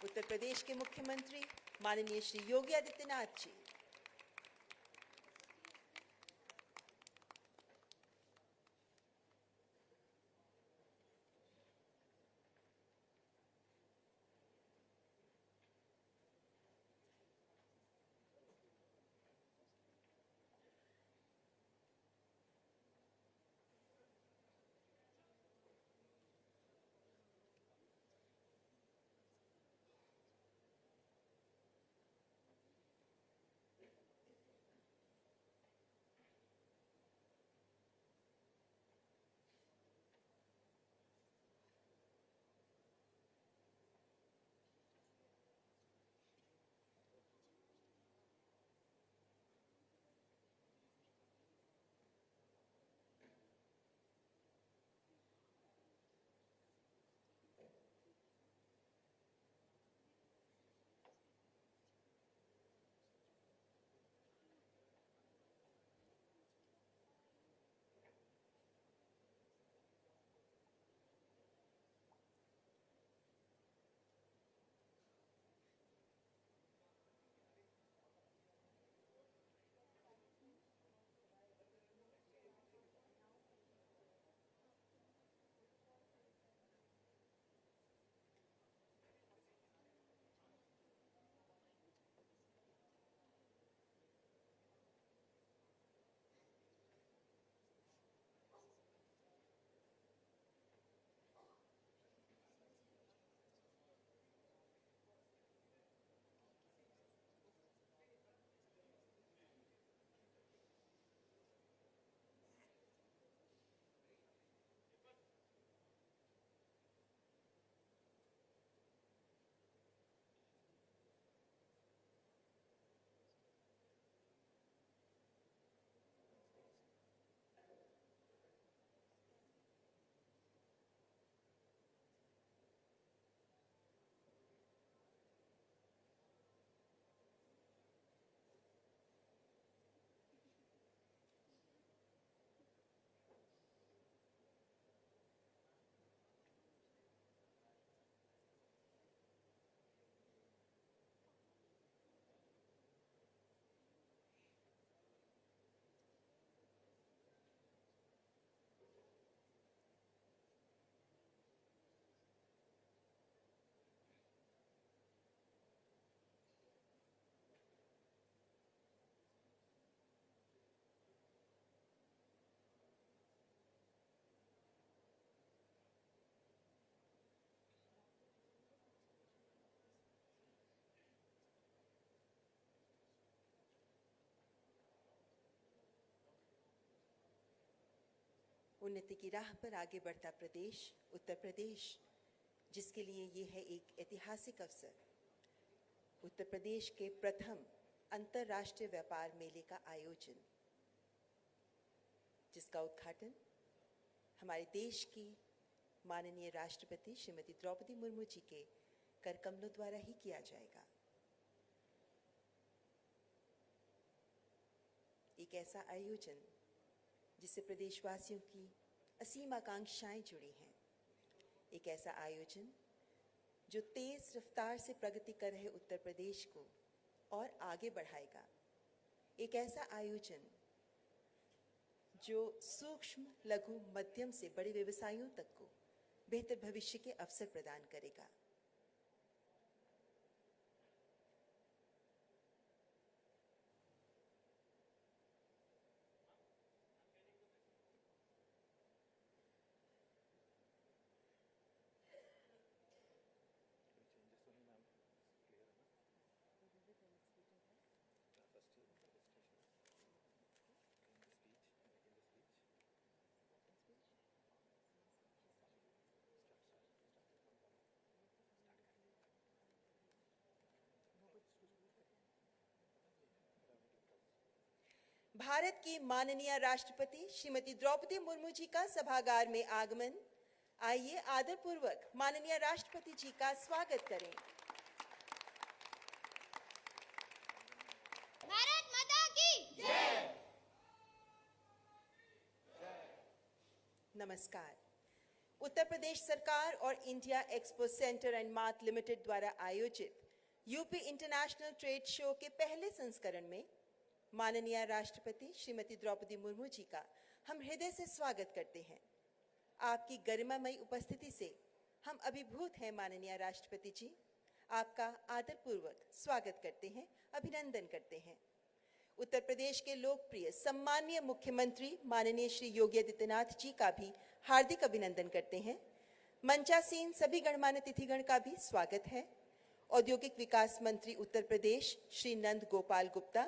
उत्तर प्रदेश के मुख्यमंत्री माननीय श्री योगी आदित्यनाथ जी, उन्नति की राह पर आगे बढ़ता प्रदेश उत्तर प्रदेश, जिसके लिए ये है एक ऐतिहासिक अवसर। उत्तर प्रदेश के प्रथम अंतर्राष्ट्रीय व्यापार मेले का आयोजन, जिसका उद्घाटन हमारे देश की माननीय राष्ट्रपति श्रीमती द्रौपदी मुर्मू जी के कर कमलों द्वारा ही किया जाएगा। एक ऐसा आयोजन जिससे प्रदेशवासियों की असीम आकांक्षाएं जुड़ी हैं। एक ऐसा आयोजन जो तेज रफ्तार से प्रगति कर रहे उत्तर प्रदेश को और आगे बढ़ाएगा। एक ऐसा आयोजन जो सूक्ष्म, लघु, मध्यम से बड़े व्यवसायों तक को बेहतर भविष्य के अवसर प्रदान करेगा। भारत की माननीय राष्ट्रपति श्रीमती द्रौपदी मुर्मू जी का सभागार में आगमन। आइए आदरपूर्वक माननीय राष्ट्रपति जी का स्वागत करें। भारत माता की जय। नमस्कार। उत्तर प्रदेश सरकार और India expo centre and mart limited द्वारा आयोजित यूपी इंटरनेशनल ट्रेड शो के पहले संस्करण में माननीय राष्ट्रपति श्रीमती द्रौपदी मुर्मू जी का हम हृदय से स्वागत करते हैं। आपकी गरिमामयी उपस्थिति से हम अभिभूत हैं। माननीय राष्ट्रपति जी, आपका आदरपूर्वक स्वागत करते हैं, अभिनंदन करते हैं। उत्तर प्रदेश के लोकप्रिय सम्माननीय मुख्यमंत्री माननीय श्री योगी आदित्यनाथ जी का भी हार्दिक अभिनंदन करते हैं। मंचासीन सभी गणमान्य तिथिगण का भी स्वागत है। औद्योगिक विकास मंत्री उत्तर प्रदेश श्री नंद गोपाल गुप्ता,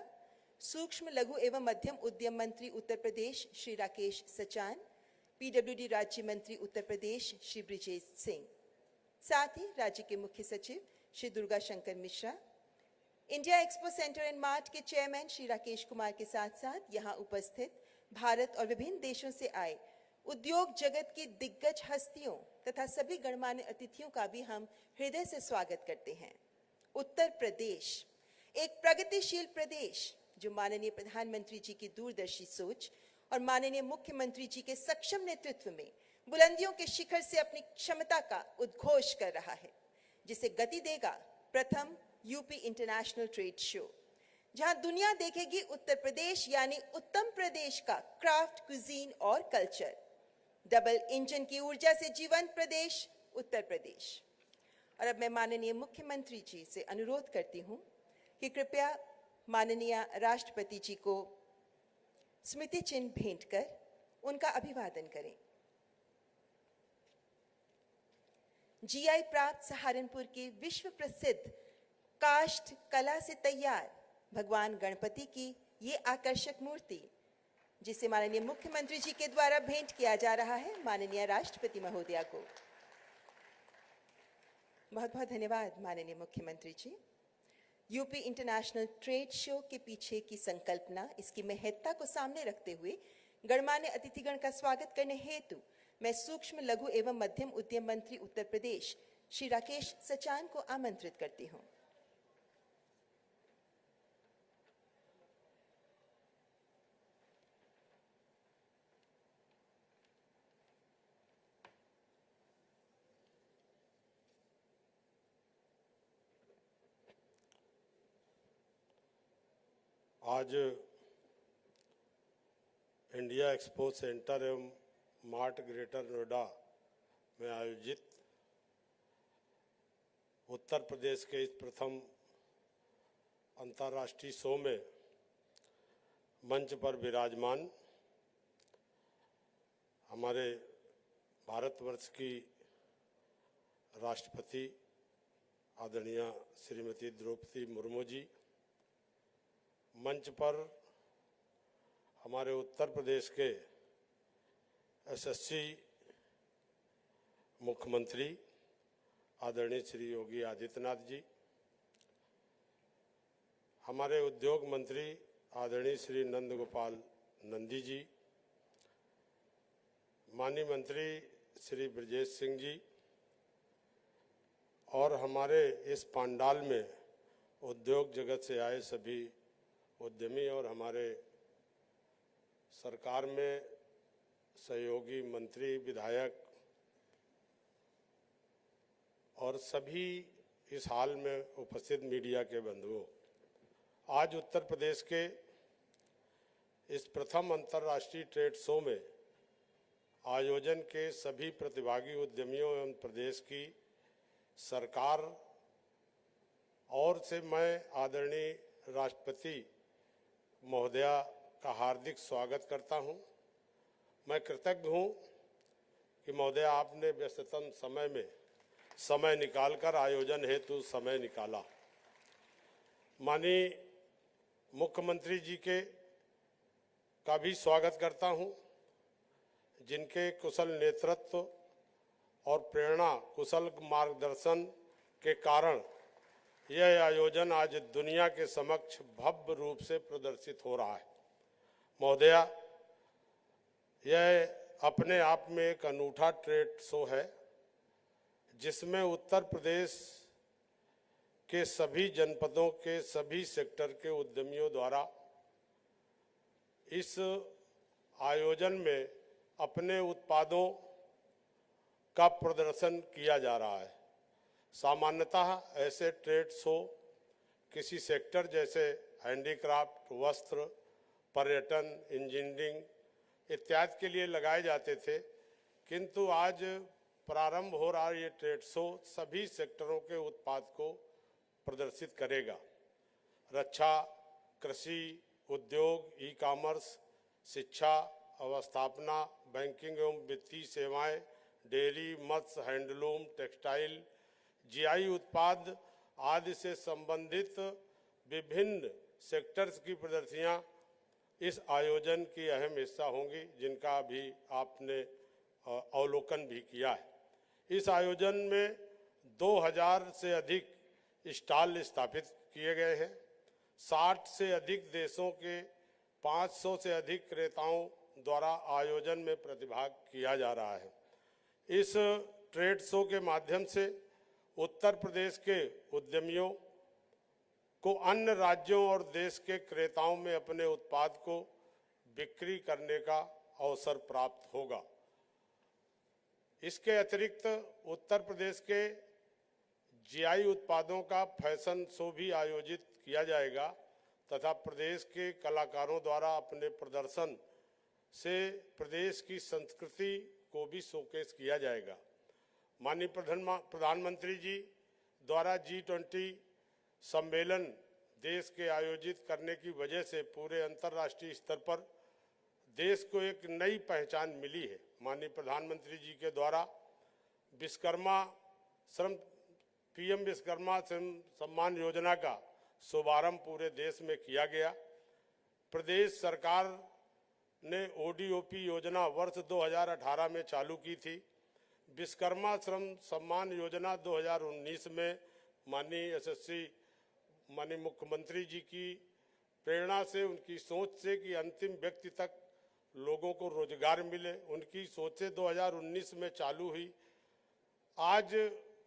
सूक्ष्म लघु एवं मध्यम उद्यम मंत्री उत्तर प्रदेश श्री राकेश सचान, पीडब्ल्यूडी राज्य मंत्री उत्तर प्रदेश श्री ब्रिजेश सिंह, साथ ही राज्य के मुख्य सचिव Shri Durga Shankar Mishra, India expo centre and mart के चेयरमैन श्री राकेश कुमार के साथ साथ यहाँ उपस्थित भारत और विभिन्न देशों से आए उद्योग जगत की दिग्गज हस्तियों तथा सभी गणमान्य अतिथियों का भी हम हृदय से स्वागत करते हैं। उत्तर प्रदेश एक प्रगतिशील प्रदेश जो माननीय प्रधानमंत्री जी की दूरदर्शी सोच और माननीय मुख्यमंत्री जी के सक्षम नेतृत्व में बुलंदियों के शिखर से अपनी क्षमता का उद्घोष कर रहा है, जिसे गति देगा प्रथम यूपी इंटरनेशनल ट्रेड शो, जहां दुनिया देखेगी उत्तर प्रदेश यानी उत्तम प्रदेश का क्राफ्ट, कुजीन और कल्चर। डबल इंजन की ऊर्जा से जीवंत प्रदेश उत्तर प्रदेश। और अब मैं माननीय मुख्यमंत्री जी से अनुरोध करती हूं कि कृपया माननीय राष्ट्रपति जी को स्मृति चिन्ह भेंट कर उनका अभिवादन करें। जीआई प्राप्त सहारनपुर की विश्व प्रसिद्ध काष्ठ कला से तैयार भगवान गणपति की ये आकर्षक मूर्ति, जिसे माननीय मुख्यमंत्री जी के द्वारा भेंट किया जा रहा है माननीय राष्ट्रपति महोदया को। बहुत बहुत धन्यवाद माननीय मुख्यमंत्री जी। यूपी इंटरनेशनल ट्रेड शो के पीछे की संकल्पना, इसकी महत्ता को सामने रखते हुए गणमान्य अतिथिगण का स्वागत करने हेतु मैं सूक्ष्म लघु एवं मध्यम उद्यम मंत्री उत्तर प्रदेश श्री राकेश सचान को आमंत्रित करती हूं। आज इंडिया एक्सपो सेंटर एवं मार्ट ग्रेटर नोएडा में आयोजित उत्तर प्रदेश के इस प्रथम अंतर्राष्ट्रीय शो में मंच पर विराजमान हमारे भारतवर्ष की राष्ट्रपति आदरणीय श्रीमती द्रौपदी मुर्मू जी, मंच पर हमारे उत्तर प्रदेश के यशस्वी मुख्यमंत्री आदरणीय श्री योगी आदित्यनाथ जी, हमारे उद्योग मंत्री आदरणीय श्री नंद गोपाल नंदी जी, माननीय मंत्री श्री ब्रिजेश सिंह जी और हमारे इस पंडाल में उद्योग जगत से आए सभी उद्यमी और हमारे सरकार में सहयोगी मंत्री, विधायक और सभी इस हाल में उपस्थित मीडिया के बंधुओं, आज उत्तर प्रदेश के इस प्रथम अंतर्राष्ट्रीय ट्रेड शो में आयोजन के सभी प्रतिभागी उद्यमियों एवं प्रदेश की सरकार और से मैं आदरणीय राष्ट्रपति महोदया का हार्दिक स्वागत करता हूं। मैं कृतज्ञ हूं कि महोदया आपने व्यस्ततम समय में समय निकालकर आयोजन हेतु समय निकाला। माननीय मुख्यमंत्री जी के का भी स्वागत करता हूं, जिनके कुशल नेतृत्व और प्रेरणा कुशल मार्गदर्शन के कारण यह आयोजन आज दुनिया के समक्ष भव्य रूप से प्रदर्शित हो रहा है। महोदया, यह अपने आप में एक अनूठा ट्रेड शो है, जिसमें उत्तर प्रदेश के सभी जनपदों के सभी सेक्टर के उद्यमियों द्वारा इस आयोजन में अपने उत्पादों का प्रदर्शन किया जा रहा है। सामान्यतः ऐसे ट्रेड शो किसी सेक्टर जैसे हैंडीक्राफ्ट, वस्त्र, पर्यटन, इंजीनियरिंग इत्यादि के लिए लगाए जाते थे, किंतु आज प्रारंभ हो रहा ये ट्रेड शो सभी सेक्टरों के उत्पाद को प्रदर्शित करेगा। रक्षा, कृषि, उद्योग, ई कॉमर्स, शिक्षा, अवस्थापना, बैंकिंग एवं वित्तीय सेवाएं, डेयरी, मत्स्य, हैंडलूम, टेक्सटाइल, जीआई उत्पाद आदि से संबंधित विभिन्न सेक्टर्स की प्रदर्शनियां इस आयोजन की अहम हिस्सा होंगी, जिनका भी आपने अवलोकन भी किया है। इस आयोजन में 2000 से अधिक स्टॉल स्थापित किए गए हैं। 60 से अधिक देशों के 500 से अधिक क्रेताओं द्वारा आयोजन में प्रतिभाग किया जा रहा है। इस ट्रेड शो के माध्यम से उत्तर प्रदेश के उद्यमियों को अन्य राज्यों और देश के क्रेताओं में अपने उत्पाद को बिक्री करने का अवसर प्राप्त होगा। इसके अतिरिक्त उत्तर प्रदेश के जीआई उत्पादों का फैशन शो भी आयोजित किया जाएगा तथा प्रदेश के कलाकारों द्वारा अपने प्रदर्शन से प्रदेश की संस्कृति को भी शोकेस किया जाएगा। माननीय प्रधानमंत्री जी द्वारा G20 सम्मेलन देश के आयोजित करने की वजह से पूरे अंतर्राष्ट्रीय स्तर पर देश को एक नई पहचान मिली है। माननीय प्रधानमंत्री जी के द्वारा पीएम विश्वकर्मा श्रम सम्मान योजना का शुभारंभ पूरे देश में किया गया। प्रदेश सरकार ने ODOP योजना वर्ष 2018 में चालू की थी। विश्वकर्मा श्रम सम्मान योजना 2019 में माननीय यशस्वी माननीय मुख्यमंत्री जी की प्रेरणा से, उनकी सोच से कि अंतिम व्यक्ति तक लोगों को रोजगार मिले, उनकी सोच से 2019 में चालू हुई। आज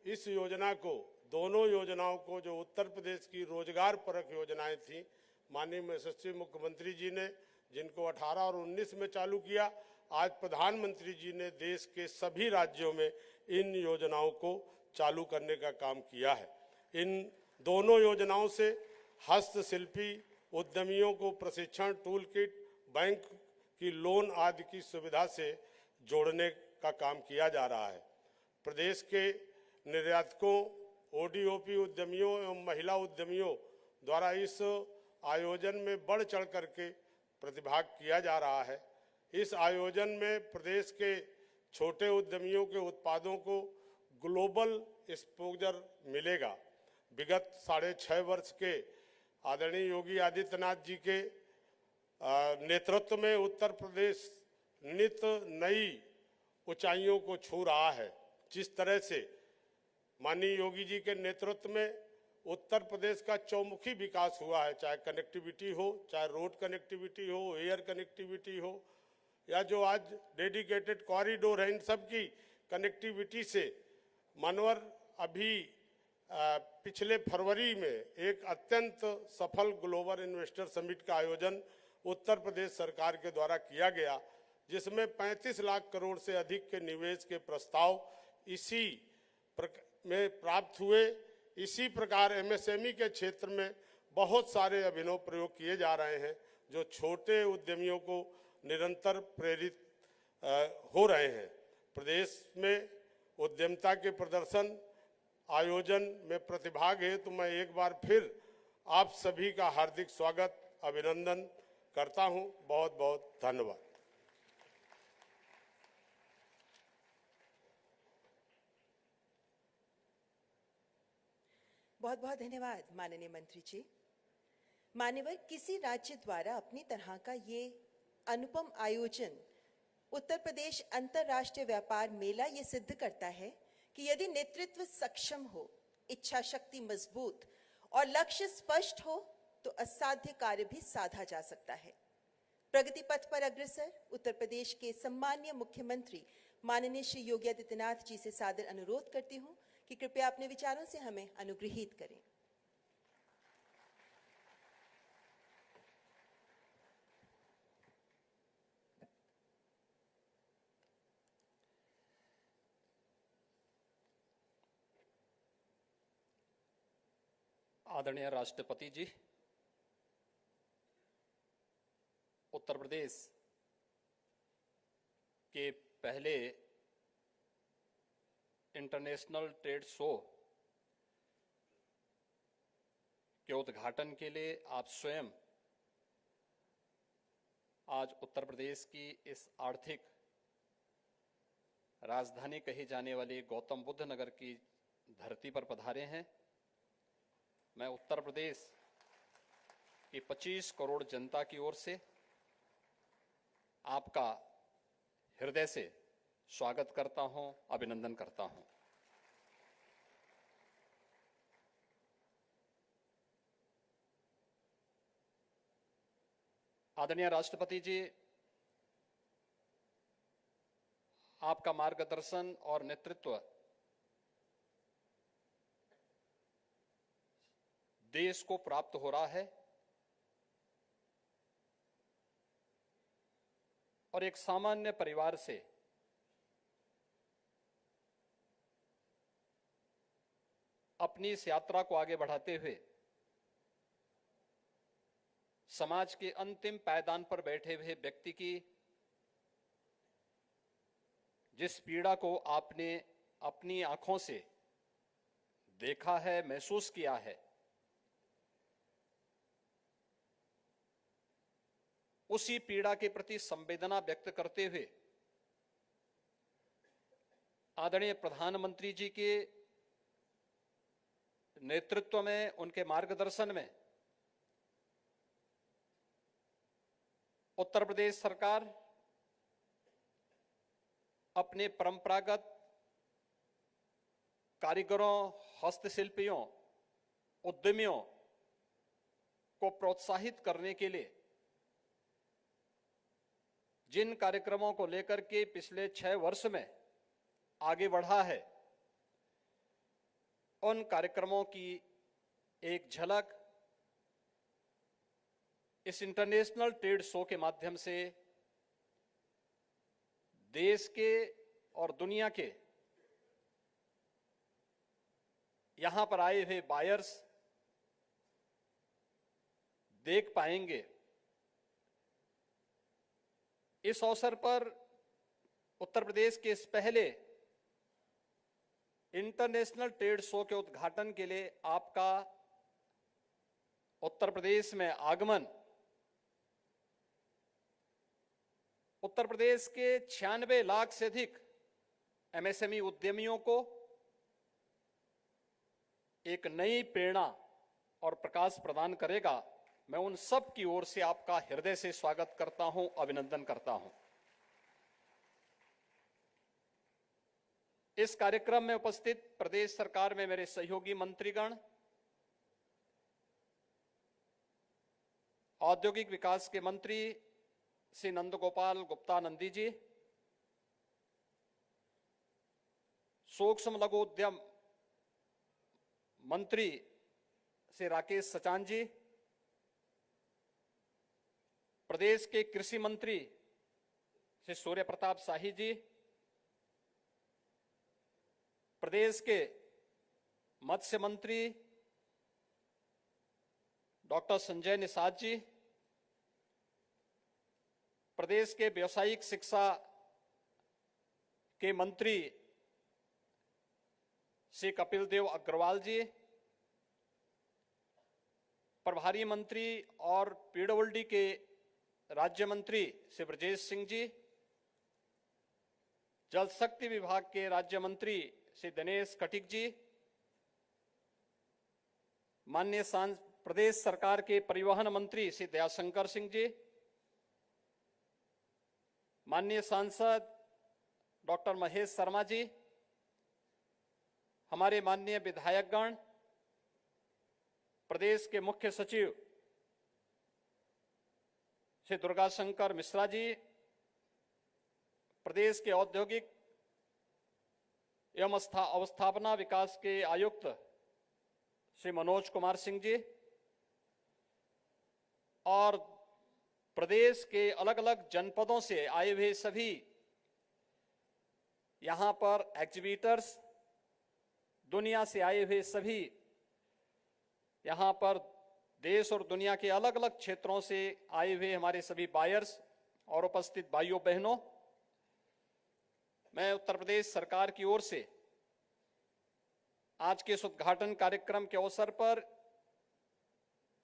इस योजना को, दोनों योजनाओं को, जो उत्तर प्रदेश की रोजगार परक योजनाएं थी, माननीय यशस्वी मुख्यमंत्री जी ने जिनको 18 और 19 में चालू किया, आज प्रधानमंत्री जी ने देश के सभी राज्यों में इन योजनाओं को चालू करने का काम किया है। इन दोनों योजनाओं से हस्तशिल्पी उद्यमियों को प्रशिक्षण, टूल किट, बैंक की लोन आदि की सुविधा से जोड़ने का काम किया जा रहा है। प्रदेश के निर्यातकों, ODOP उद्यमियों एवं महिला उद्यमियों द्वारा इस आयोजन में बढ़ चढ़ करके प्रतिभाग किया जा रहा है। इस आयोजन में प्रदेश के छोटे उद्यमियों के उत्पादों को ग्लोबल एक्सपोजर मिलेगा। विगत 6.5 वर्ष के आदरणीय योगी आदित्यनाथ जी के नेतृत्व में उत्तर प्रदेश नित नई ऊंचाइयों को छू रहा है। जिस तरह से माननीय योगी जी के नेतृत्व में उत्तर प्रदेश का चौमुखी विकास हुआ है, चाहे कनेक्टिविटी हो, चाहे रोड कनेक्टिविटी हो, एयर कनेक्टिविटी हो, या जो आज डेडिकेटेड कॉरिडोर है, इन सब की कनेक्टिविटी से मनवर अभी पिछले फरवरी में एक अत्यंत सफल ग्लोबल इन्वेस्टर समिट का आयोजन उत्तर प्रदेश सरकार के द्वारा किया गया, जिसमें 35 लाख करोड़ से अधिक के निवेश के प्रस्ताव इसी में प्राप्त हुए। इसी प्रकार MSME के क्षेत्र में बहुत सारे अभिनव प्रयोग किए जा रहे हैं, जो छोटे उद्यमियों को निरंतर प्रेरित हो रहे हैं। प्रदेश में उद्यमिता के प्रदर्शन आयोजन में प्रतिभाग हेतु मैं एक बार फिर आप सभी का हार्दिक स्वागत, अभिनंदन करता हूं। बहुत बहुत धन्यवाद। बहुत बहुत धन्यवाद माननीय मंत्री जी। मान्यवर, किसी राज्य द्वारा अपनी तरह का ये अनुपम आयोजन उत्तर प्रदेश अंतर्राष्ट्रीय व्यापार मेला ये सिद्ध करता है कि यदि नेतृत्व सक्षम हो, इच्छा शक्ति मजबूत और लक्ष्य स्पष्ट हो तो असाध्य कार्य भी साधा जा सकता है। प्रगति पथ पर अग्रसर उत्तर प्रदेश के सम्माननीय मुख्यमंत्री माननीय श्री योगी आदित्यनाथ जी से सादर अनुरोध करती हूं कि कृपया अपने विचारों से हमें अनुग्रहित करें। आदरणीय राष्ट्रपति जी, उत्तर प्रदेश के पहले इंटरनेशनल ट्रेड शो के उद्घाटन के लिए आप स्वयं आज उत्तर प्रदेश की इस आर्थिक राजधानी कही जाने वाली गौतम बुद्ध नगर की धरती पर पधारे हैं। मैं उत्तर प्रदेश की 25 करोड़ जनता की ओर से आपका हृदय से स्वागत करता हूं, अभिनंदन करता हूं। आदरणीय राष्ट्रपति जी, आपका मार्गदर्शन और नेतृत्व देश को प्राप्त हो रहा है और एक सामान्य परिवार से अपनी इस यात्रा को आगे बढ़ाते हुए समाज के अंतिम पायदान पर बैठे हुए व्यक्ति की जिस पीड़ा को आपने अपनी आंखों से देखा है, महसूस किया है, उसी पीड़ा के प्रति संवेदना व्यक्त करते हुए आदरणीय प्रधानमंत्री जी के नेतृत्व में, उनके मार्गदर्शन में उत्तर प्रदेश सरकार अपने परंपरागत कारीगरों, हस्तशिल्पियों, उद्यमियों को प्रोत्साहित करने के लिए जिन कार्यक्रमों को लेकर के पिछले 6 वर्ष में आगे बढ़ा है, उन कार्यक्रमों की एक झलक इस इंटरनेशनल ट्रेड शो के माध्यम से देश के और दुनिया के यहां पर आए हुए बायर्स देख पाएंगे। इस अवसर पर उत्तर प्रदेश के इस पहले इंटरनेशनल ट्रेड शो के उद्घाटन के लिए आपका उत्तर प्रदेश में आगमन उत्तर प्रदेश के 96 लाख से अधिक एमएसएमई उद्यमियों को एक नई प्रेरणा और प्रकाश प्रदान करेगा। मैं उन सब की ओर से आपका हृदय से स्वागत करता हूं, अभिनंदन करता हूं। इस कार्यक्रम में उपस्थित प्रदेश सरकार में मेरे सहयोगी मंत्रीगण, औद्योगिक विकास के मंत्री श्री नंदगोपाल गुप्ता नंदी जी, सूक्ष्म लघु उद्यम मंत्री श्री राकेश सचान जी, प्रदेश के कृषि मंत्री श्री सूर्य प्रताप शाही जी, प्रदेश के मत्स्य मंत्री डॉक्टर संजय निषाद जी, प्रदेश के व्यावसायिक शिक्षा के मंत्री श्री कपिल देव अग्रवाल जी, प्रभारी मंत्री और पीडब्ल्यूडी के राज्य मंत्री श्री ब्रजेश सिंह जी, जल शक्ति विभाग के राज्य मंत्री श्री दिनेश कटिक जी, माननीय प्रदेश सरकार के परिवहन मंत्री श्री दयाशंकर सिंह जी, माननीय सांसद डॉक्टर महेश शर्मा जी, हमारे माननीय विधायकगण, प्रदेश के मुख्य सचिव श्री दुर्गाशंकर मिश्रा जी, प्रदेश के औद्योगिक एवं अवस्थापना विकास के आयुक्त श्री मनोज कुमार सिंह जी और प्रदेश के अलग अलग जनपदों से आए हुए सभी यहां पर एग्जीबिटर्स, दुनिया से आए हुए सभी यहां पर देश और दुनिया के अलग अलग क्षेत्रों से आए हुए हमारे सभी बायर्स और उपस्थित भाइयों बहनों, मैं उत्तर प्रदेश सरकार की ओर से आज के इस उद्घाटन कार्यक्रम के अवसर पर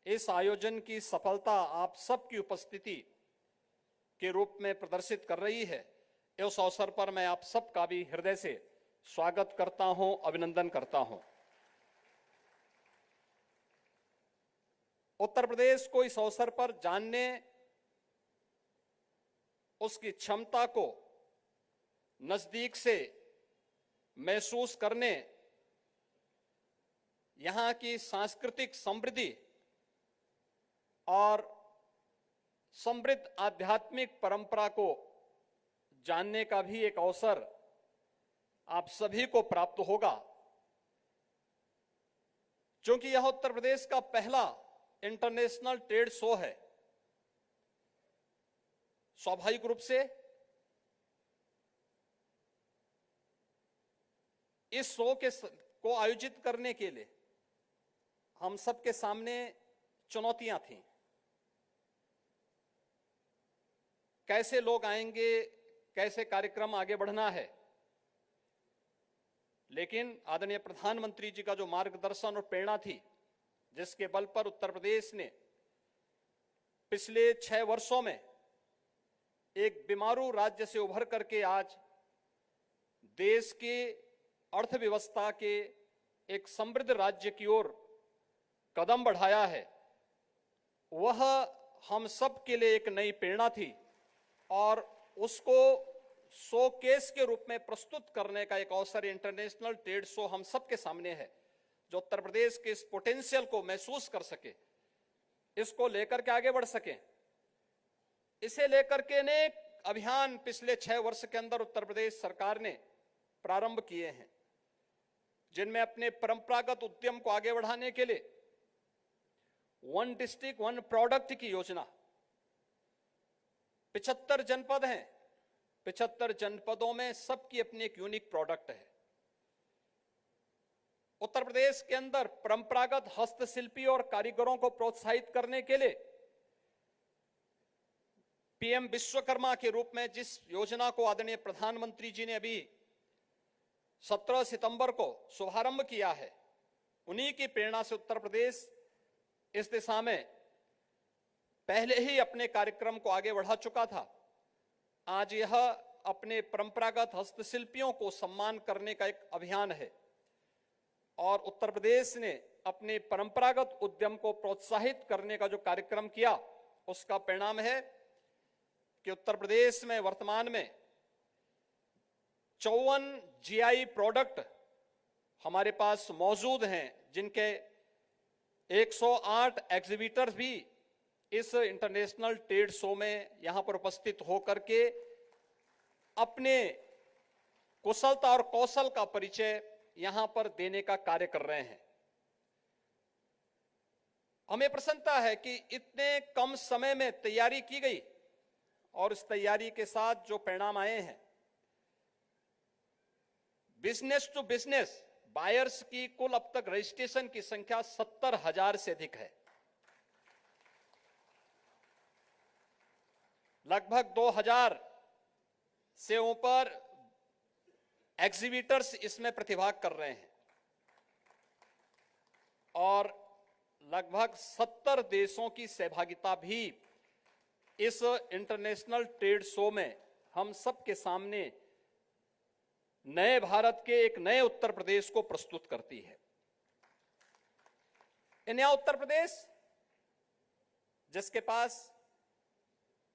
इस आयोजन की सफलता आप सबकी उपस्थिति के रूप में प्रदर्शित कर रही है। इस अवसर पर मैं आप सबका भी हृदय से स्वागत करता हूं, अभिनंदन करता हूं। उत्तर प्रदेश को इस अवसर पर जानने, उसकी क्षमता को नजदीक से महसूस करने, यहां की सांस्कृतिक समृद्धि और समृद्ध आध्यात्मिक परंपरा को जानने का भी एक अवसर आप सभी को प्राप्त होगा, क्योंकि यह उत्तर प्रदेश का पहला इंटरनेशनल ट्रेड शो है। स्वाभाविक रूप से इस शो को आयोजित करने के लिए हम सबके सामने चुनौतियां थीं। कैसे लोग आएंगे, कैसे कार्यक्रम आगे बढ़ना है, लेकिन आदरणीय प्रधानमंत्री जी का जो मार्गदर्शन और प्रेरणा थी, जिसके बल पर उत्तर प्रदेश ने पिछले 6 वर्षों में एक बीमारू राज्य से उभर करके आज देश की अर्थव्यवस्था के एक समृद्ध राज्य की ओर कदम बढ़ाया है, वह हम सब के लिए एक नई प्रेरणा थी और उसको शोकेस के रूप में प्रस्तुत करने का एक अवसर इंटरनेशनल ट्रेड शो हम सबके सामने है, जो उत्तर प्रदेश के इस पोटेंशियल को महसूस कर सके, इसको लेकर के आगे बढ़ सके। इसे लेकर के अनेक अभियान पिछले 6 वर्ष के अंदर उत्तर प्रदेश सरकार ने प्रारंभ किए हैं, जिनमें अपने परंपरागत उद्यम को आगे बढ़ाने के लिए 1 डिस्ट्रिक्ट 1 प्रोडक्ट की योजना, 75 जनपद हैं, 75 जनपदों में सबकी अपनी एक यूनिक प्रोडक्ट है। उत्तर प्रदेश के अंदर परंपरागत हस्तशिल्पी और कारीगरों को प्रोत्साहित करने के लिए पीएम विश्वकर्मा के रूप में जिस योजना को आदरणीय प्रधानमंत्री जी ने अभी 17 सितंबर को शुभारंभ किया है, उन्हीं की प्रेरणा से उत्तर प्रदेश इस दिशा में पहले ही अपने कार्यक्रम को आगे बढ़ा चुका था। आज यह अपने परंपरागत हस्तशिल्पियों को सम्मान करने का एक अभियान है और उत्तर प्रदेश ने अपने परंपरागत उद्यम को प्रोत्साहित करने का जो कार्यक्रम किया, उसका परिणाम है कि उत्तर प्रदेश में वर्तमान में 54 जीआई प्रोडक्ट हमारे पास मौजूद हैं, जिनके 108 एग्जीबिटर्स भी इस इंटरनेशनल ट्रेड शो में यहां पर उपस्थित होकर के अपने कुशलता और कौशल का परिचय यहां पर देने का कार्य कर रहे हैं। हमें प्रसन्नता है कि इतने कम समय में तैयारी की गई और इस तैयारी के साथ जो परिणाम आए हैं, बिजनेस टू बिजनेस बायर्स की कुल अब तक रजिस्ट्रेशन की संख्या 70,000 से अधिक है। लगभग 2000 से ऊपर एग्जीबिटर्स इसमें प्रतिभाग कर रहे हैं और लगभग 70 देशों की सहभागिता भी इस इंटरनेशनल ट्रेड शो में हम सबके सामने नए भारत के एक नए उत्तर प्रदेश को प्रस्तुत करती है। नया उत्तर प्रदेश जिसके पास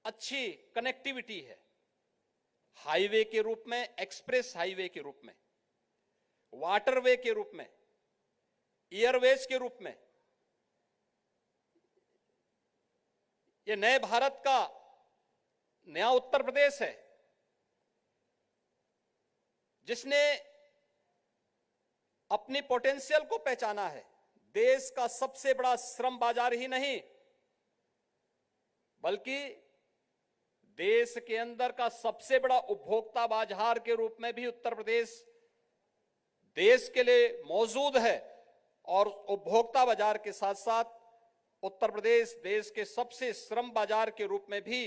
अच्छी कनेक्टिविटी है, हाईवे के रूप में, एक्सप्रेस हाईवे के रूप में, वाटरवे के रूप में, एयरवेज के रूप में, ये नए भारत का नया उत्तर प्रदेश है, जिसने अपनी पोटेंशियल को पहचाना है। देश का सबसे बड़ा श्रम बाजार ही नहीं, बल्कि देश के अंदर का सबसे बड़ा उपभोक्ता बाजार के रूप में भी उत्तर प्रदेश देश के लिए मौजूद है और उपभोक्ता बाजार के साथ साथ उत्तर प्रदेश देश के सबसे श्रम बाजार के रूप में भी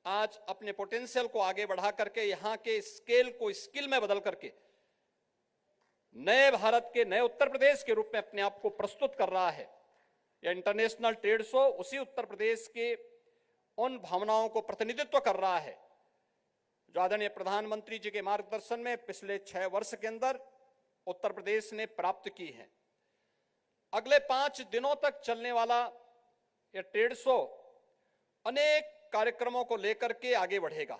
आज अपने पोटेंशियल को आगे बढ़ा करके यहां के स्केल को स्किल में बदल करके नए भारत के नए उत्तर प्रदेश के रूप में अपने आप को प्रस्तुत कर रहा है। यह इंटरनेशनल ट्रेड शो उसी उत्तर प्रदेश के उन भावनाओं को प्रतिनिधित्व कर रहा है जो आदरणीय प्रधानमंत्री जी के मार्गदर्शन में पिछले 6 वर्ष के अंदर उत्तर प्रदेश ने प्राप्त की है। अगले 5 दिनों तक चलने वाला यह ट्रेड शो अनेक कार्यक्रमों को लेकर के आगे बढ़ेगा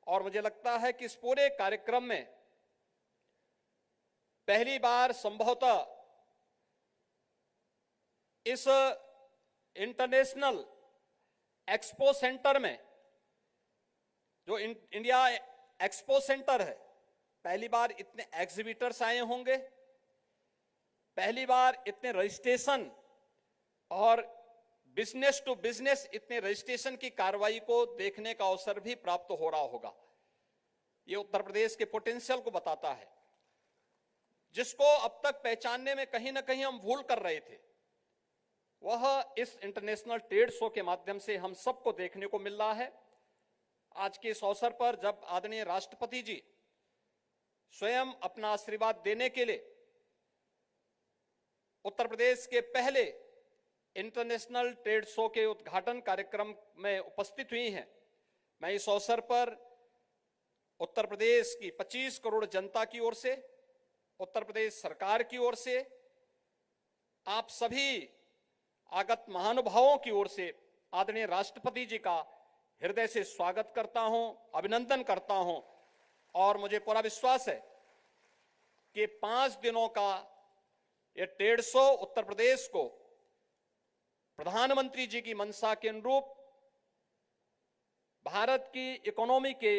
और मुझे लगता है कि इस पूरे कार्यक्रम में पहली बार संभवतः इस इंटरनेशनल एक्सपो सेंटर में जो इंडिया एक्सपो सेंटर है, पहली बार इतने एग्जीबिटर्स आए होंगे, पहली बार इतने रजिस्ट्रेशन और बिजनेस टू बिजनेस इतने रजिस्ट्रेशन की कार्रवाई को देखने का अवसर भी प्राप्त हो रहा होगा। ये उत्तर प्रदेश के पोटेंशियल को बताता है, जिसको अब तक पहचानने में कहीं ना कहीं हम भूल कर रहे थे, वह इस इंटरनेशनल ट्रेड शो के माध्यम से हम सबको देखने को मिल रहा है। आज के इस अवसर पर जब आदरणीय राष्ट्रपति जी स्वयं अपना आशीर्वाद देने के लिए उत्तर प्रदेश के पहले इंटरनेशनल ट्रेड शो के उद्घाटन कार्यक्रम में उपस्थित हुई हैं, मैं इस अवसर पर उत्तर प्रदेश की 25 करोड़ जनता की ओर से, उत्तर प्रदेश सरकार की ओर से, आप सभी आगत महानुभावों की ओर से आदरणीय राष्ट्रपति जी का हृदय से स्वागत करता हूं, अभिनंदन करता हूं और मुझे पूरा विश्वास है कि 5 दिनों का यह ट्रेड शो उत्तर प्रदेश को प्रधानमंत्री जी की मंशा के अनुरूप भारत की इकोनॉमी के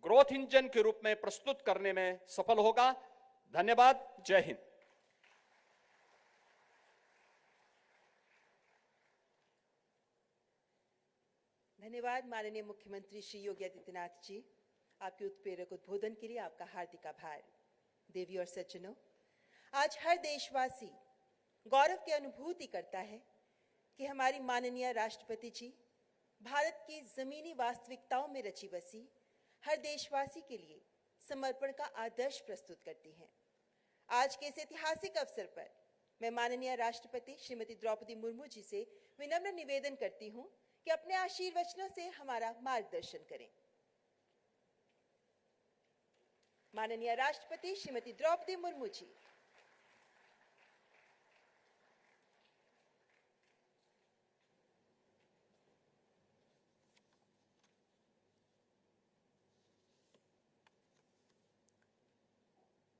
ग्रोथ इंजन के रूप में प्रस्तुत करने में सफल होगा। धन्यवाद। जय हिंद। धन्यवाद माननीय मुख्यमंत्री श्री योगी आदित्यनाथ जी, आपके उत्प्रेरक उद्बोधन के लिए आपका हार्दिक आभार। देवी और सज्जनों, आज हर देशवासी गौरव की अनुभूति करता है कि हमारी माननीय राष्ट्रपति जी भारत की जमीनी वास्तविकताओं में रची बसी हर देशवासी के लिए समर्पण का आदर्श प्रस्तुत करती हैं। आज के इस ऐतिहासिक अवसर पर मैं माननीय राष्ट्रपति श्रीमती द्रौपदी मुर्मू जी से विनम्र निवेदन करती हूं कि अपने आशीर्वचनों से हमारा मार्गदर्शन करें। माननीय राष्ट्रपति श्रीमती द्रौपदी मुर्मू जी।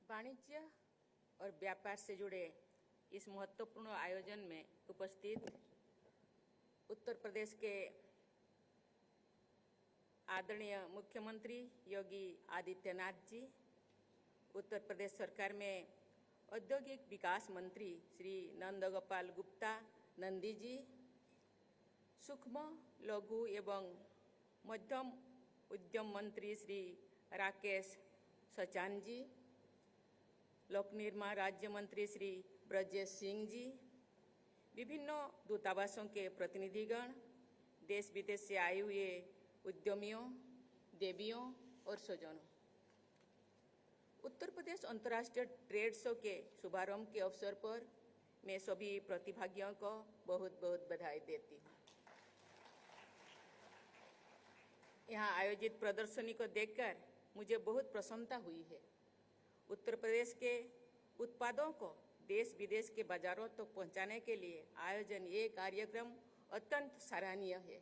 वाणिज्य और व्यापार से जुड़े इस महत्वपूर्ण आयोजन में उपस्थित उत्तर प्रदेश के आदरणीय मुख्यमंत्री योगी आदित्यनाथ जी, उत्तर प्रदेश सरकार में औद्योगिक विकास मंत्री श्री नंदगोपाल गुप्ता नंदी जी, सूक्ष्म लघु एवं मध्यम उद्यम मंत्री श्री राकेश सचान जी, लोक निर्माण राज्य मंत्री श्री ब्रजेश सिंह जी, विभिन्न दूतावासों के प्रतिनिधिगण, देश विदेश से आए हुए उद्यमियों, देवियों और स्वजनों, उत्तर प्रदेश अंतर्राष्ट्रीय ट्रेड शो के शुभारंभ के अवसर पर मैं सभी प्रतिभागियों को बहुत बहुत बधाई देती हूँ। यहाँ आयोजित प्रदर्शनी को देखकर मुझे बहुत प्रसन्नता हुई है। उत्तर प्रदेश के उत्पादों को देश विदेश के बाजारों तक पहुंचाने के लिए आयोजन ये कार्यक्रम अत्यंत सराहनीय है।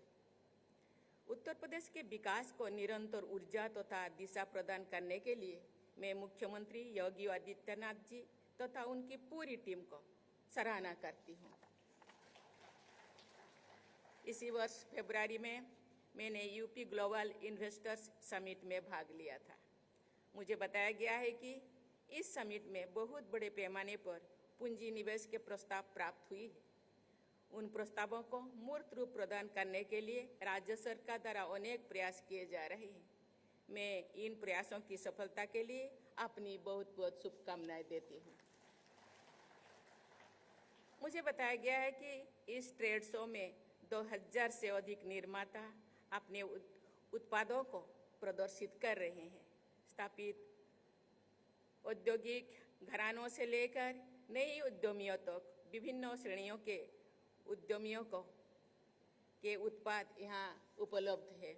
उत्तर प्रदेश के विकास को निरंतर ऊर्जा तथा दिशा प्रदान करने के लिए मैं मुख्यमंत्री योगी आदित्यनाथ जी तथा उनकी पूरी टीम को सराहना करती हूँ। इसी वर्ष फरवरी में मैंने यूपी ग्लोबल इन्वेस्टर्स समिट में भाग लिया था। मुझे बताया गया है कि इस समिट में बहुत बड़े पैमाने पर पूंजी निवेश के प्रस्ताव प्राप्त हुई है। उन प्रस्तावों को मूर्त रूप प्रदान करने के लिए राज्य सरकार द्वारा अनेक प्रयास किए जा रहे हैं। मैं इन प्रयासों की सफलता के लिए अपनी बहुत बहुत शुभकामनाएं देती हूँ। मुझे बताया गया है कि इस ट्रेड शो में 2000 से अधिक निर्माता अपने उत्पादों को प्रदर्शित कर रहे हैं। स्थापित औद्योगिक घरानों से लेकर नई उद्यमियों तक विभिन्न श्रेणियों के उद्यमियों के उत्पाद यहाँ उपलब्ध है।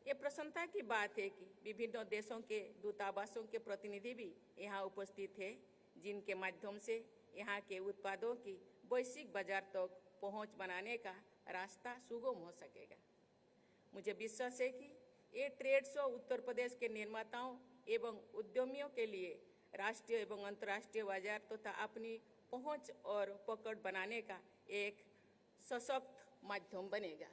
ये प्रसन्नता की बात है कि विभिन्न देशों के दूतावासों के प्रतिनिधि भी यहाँ उपस्थित हैं, जिनके माध्यम से यहाँ के उत्पादों की वैश्विक बाजार तक पहुँच बनाने का रास्ता सुगम हो सकेगा। मुझे विश्वास है कि ये ट्रेड शो उत्तर प्रदेश के निर्माताओं एवं उद्यमियों के लिए राष्ट्रीय एवं अंतर्राष्ट्रीय बाजार तथा अपनी पहुँच और पकड़ बनाने का एक सशक्त माध्यम बनेगा।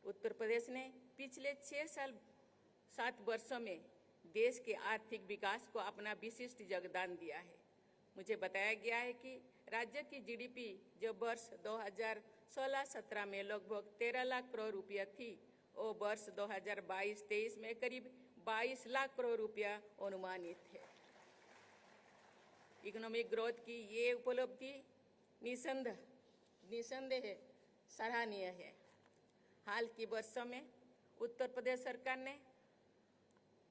उत्तर प्रदेश ने पिछले 6-7 वर्षों में देश के आर्थिक विकास को अपना विशिष्ट योगदान दिया है। मुझे बताया गया है कि राज्य की जीडीपी जो वर्ष 2016-17 में लगभग 13 लाख करोड़ रुपया थी और वर्ष 2022-23 में करीब 22 लाख करोड़ रुपया अनुमानित है। इकोनॉमिक ग्रोथ की ये उपलब्धि निसंदेह सराहनीय है। हाल के वर्षों में उत्तर प्रदेश सरकार ने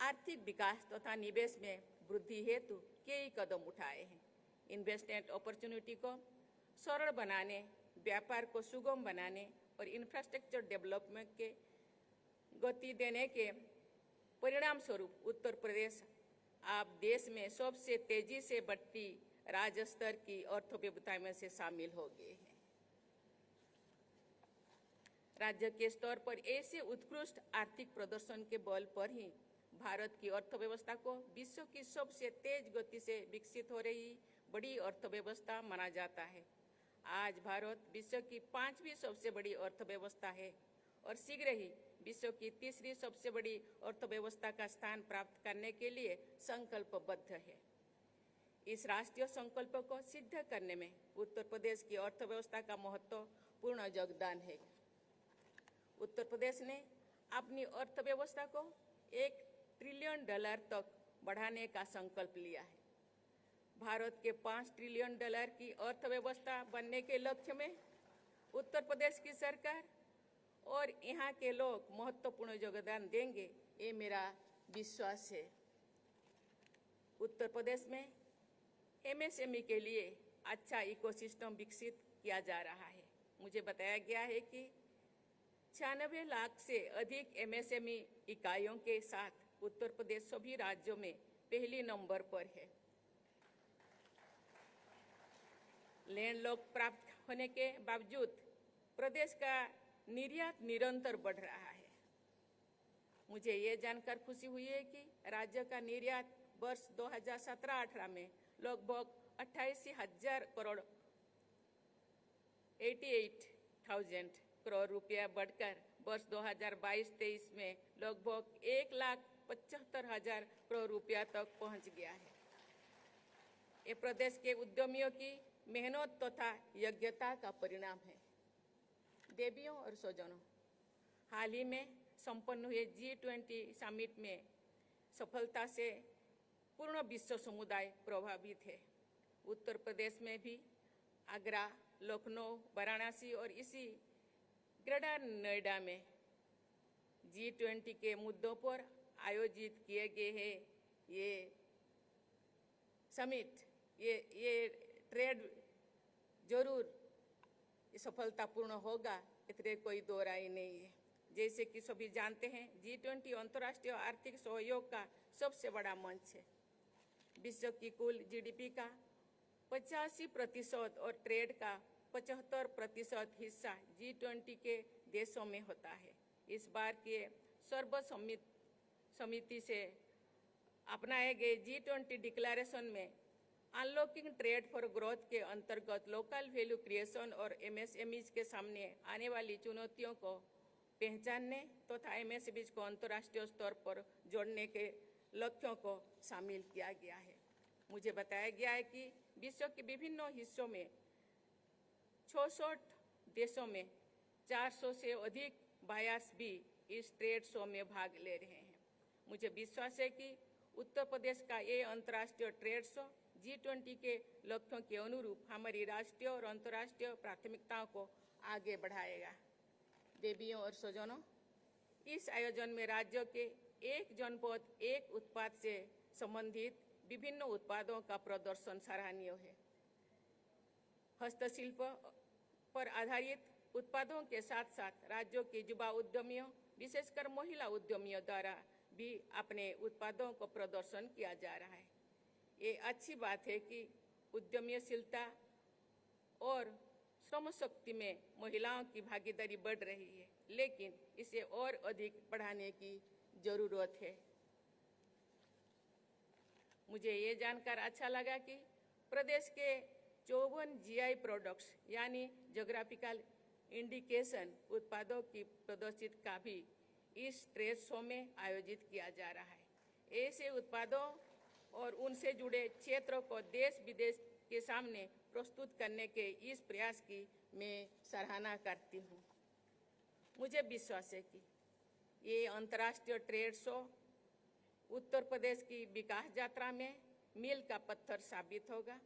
आर्थिक विकास तथा निवेश में वृद्धि हेतु कई कदम उठाए हैं। इन्वेस्टमेंट अपॉर्चुनिटी को सरल बनाने, व्यापार को सुगम बनाने और इंफ्रास्ट्रक्चर डेवलपमेंट के गति देने के परिणाम स्वरूप उत्तर प्रदेश अब देश में सबसे तेजी से बढ़ती राज्य स्तर की अर्थव्यवस्था में से शामिल हो गए हैं। राज्य के स्तर पर ऐसे उत्कृष्ट आर्थिक प्रदर्शन के बल पर ही भारत की अर्थव्यवस्था को विश्व की सबसे तेज गति से विकसित हो रही बड़ी अर्थव्यवस्था माना जाता है। आज भारत विश्व की 5वीं सबसे बड़ी अर्थव्यवस्था है और शीघ्र ही विश्व की 3री सबसे बड़ी अर्थव्यवस्था का स्थान प्राप्त करने के लिए संकल्पबद्ध है। इस राष्ट्रीय संकल्प को सिद्ध करने में उत्तर प्रदेश की अर्थव्यवस्था का महत्वपूर्ण योगदान है। उत्तर प्रदेश ने अपनी अर्थव्यवस्था को $1 ट्रिलियन तक बढ़ाने का संकल्प लिया है। भारत के $5 ट्रिलियन की अर्थव्यवस्था बनने के लक्ष्य में उत्तर प्रदेश की सरकार और यहाँ के लोग महत्वपूर्ण योगदान देंगे, ये मेरा विश्वास है। उत्तर प्रदेश में एमएसएमई के लिए अच्छा इकोसिस्टम विकसित किया जा रहा है। मुझे बताया गया है कि 96 लाख से अधिक एमएसएमई इकाइयों के साथ उत्तर प्रदेश सभी राज्यों में पहले नंबर पर है। लैंडलॉक प्राप्त होने के बावजूद प्रदेश का निर्यात निरंतर बढ़ रहा है। मुझे ये जानकर खुशी हुई है कि राज्य का निर्यात वर्ष 2017-18 में लगभग 88,000 करोड़ 88,000 करोड़ रुपया बढ़कर वर्ष 2022-23 में लगभग 1,75,000 करोड़ रुपया तक पहुंच गया है। ये प्रदेश के उद्यमियों की मेहनत तथा योग्यता का परिणाम है। देवियों और स्वजनों, हाल ही में संपन्न हुए G20 समिट में सफलता से पूर्ण विश्व समुदाय प्रभावित है। उत्तर प्रदेश में भी आगरा, लखनऊ, वाराणसी और इसी ग्रेटर नोएडा में G20 के मुद्दों पर आयोजित किए गए हैं ये समिट, ये ट्रेड जरूर सफलतापूर्ण होगा, इसमें कोई दो राय नहीं है। जैसे कि सभी जानते हैं, G20 अंतर्राष्ट्रीय आर्थिक सहयोग का सबसे बड़ा मंच है। विश्व की कुल जीडीपी का 85% और ट्रेड का 75% हिस्सा G20 के देशों में होता है। इस बार के सर्वसम्मति समिति से अपनाए गए G20 डिक्लेरेशन में अनलॉकिंग ट्रेड फॉर ग्रोथ के अंतर्गत लोकल वैल्यू क्रिएशन और एमएसएमईज के सामने आने वाली चुनौतियों को पहचानने तथा एमएसएमईज को अंतर्राष्ट्रीय स्तर पर जोड़ने के लक्ष्यों को शामिल किया गया है। मुझे बताया गया है कि विश्व के विभिन्न हिस्सों में 66 देशों में 400 से अधिक बायर्स भी इस ट्रेड शो में भाग ले रहे हैं। मुझे विश्वास है कि उत्तर प्रदेश का ये अंतर्राष्ट्रीय ट्रेड शो G20 के लक्ष्यों के अनुरूप हमारी राष्ट्रीय और अंतर्राष्ट्रीय प्राथमिकताओं को आगे बढ़ाएगा। देवियों और स्वजनों, इस आयोजन में राज्यों के एक जनपद एक उत्पाद से संबंधित विभिन्न उत्पादों का प्रदर्शन सराहनीय है। हस्तशिल्प पर आधारित उत्पादों के साथ साथ राज्यों के युवा उद्यमियों, विशेषकर महिला उद्यमियों द्वारा भी अपने उत्पादों को प्रदर्शन किया जा रहा है। ये अच्छी बात है कि उद्यमशीलता और श्रम शक्ति में महिलाओं की भागीदारी बढ़ रही है, लेकिन इसे और अधिक बढ़ाने की जरूरत है। मुझे ये जानकर अच्छा लगा कि प्रदेश के 54 GI प्रोडक्ट्स यानी जोग्राफिकल इंडिकेशन उत्पादों की प्रदर्शित का भी इस ट्रेड शो में आयोजित किया जा रहा है। ऐसे उत्पादों और उनसे जुड़े क्षेत्रों को देश विदेश के सामने प्रस्तुत करने के इस प्रयास की मैं सराहना करती हूँ। मुझे विश्वास है कि ये अंतर्राष्ट्रीय ट्रेड शो उत्तर प्रदेश की विकास यात्रा में मील का पत्थर साबित होगा।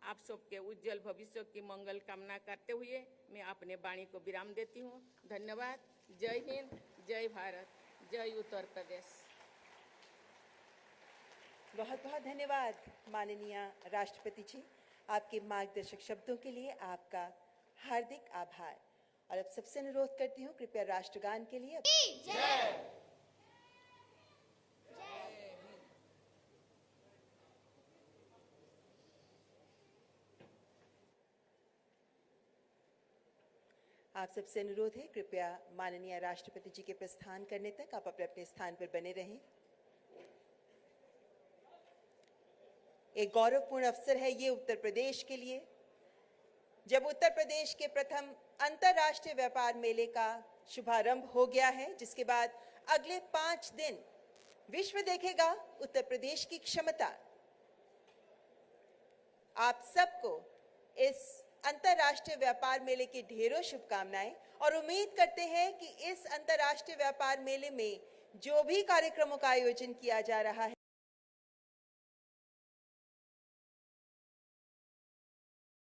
आप सबके उज्जवल भविष्य की मंगल कामना करते हुए मैं अपने वाणी को विराम देती हूँ। धन्यवाद। जय हिंद, जय भारत, जय उत्तर प्रदेश। बहुत बहुत धन्यवाद माननीय राष्ट्रपति जी। आपके मार्गदर्शक शब्दों के लिए आपका हार्दिक आभार। और अब सबसे अनुरोध करती हूँ, कृपया राष्ट्रगान के लिए आप सबसे अनुरोध है, कृपया माननीय राष्ट्रपति जी के प्रस्थान करने तक आप अपने अपने स्थान पर बने रहें। एक गौरवपूर्ण अवसर है ये उत्तर प्रदेश के लिए, जब उत्तर प्रदेश के प्रथम अंतर्राष्ट्रीय व्यापार मेले का शुभारंभ हो गया है, जिसके बाद अगले 5 दिन विश्व देखेगा उत्तर प्रदेश की क्षमता। आप सबको इस अंतर्राष्ट्रीय व्यापार मेले की ढेरों शुभकामनाएं और उम्मीद करते हैं कि इस अंतर्राष्ट्रीय व्यापार मेले में जो भी कार्यक्रमों का आयोजन किया जा रहा है